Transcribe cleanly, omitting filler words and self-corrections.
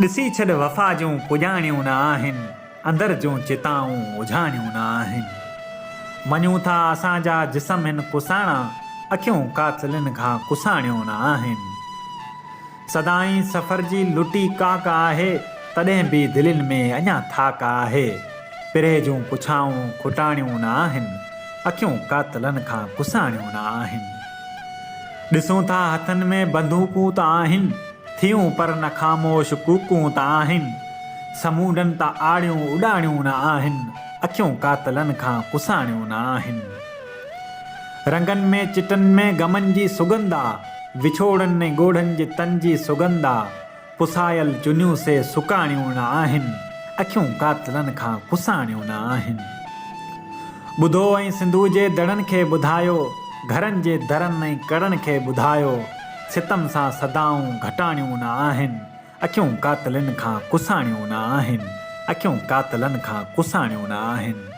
ॾिसी छॾ वफ़ा जूं पुॼाणियूं न आहिनि, अंदरि जूं चिताऊं उझाणियूं न आहिनि। मञूं था असांजा जिस्म हिन पुसाणा, अखियूं कातिलनि खां कुसाणियूं न आहिनि। सदाईं सफ़र जी लुटी काक आहे, तॾहिं बि दिलनि में अञा थाक आहे। पिरे जूं पुछाऊं खुटाणियूं न आहिनि, अखियूं कातिलनि खां कुसाणियूं न आहिनि। ॾिसूं था हथनि में बंदूकूं त आहिनि, थियूं पर न ख़ामोश कूकूं त आहिनि। समूडनि त आड़ियूं उॾाणियूं न आहिनि, अखियूं कातिलनि खां कुसाणियूं न आहिनि। रंगनि में चिटनि में गमनि जी सुगंधा, विछोड़नि ऐं ॻोढ़नि जे तन जी सुगंधा। पुसायल चुनियूं से सुकाणियूं न आहिनि, अखियूं कातिलनि खां कुसाणियूं न आहिनि। ॿुधो ऐं सिंधू जे दड़नि खे ॿुधायो, घरनि जे दरनि ऐं कड़नि खे ॿुधायो। सितम सां सदाऊं घटाणियूं न आहिनि, अखियूं कातिलनि खां कुसाणियूं न आहिनि, अखियूं कातिलनि खां कुसाणियूं न आहिनि।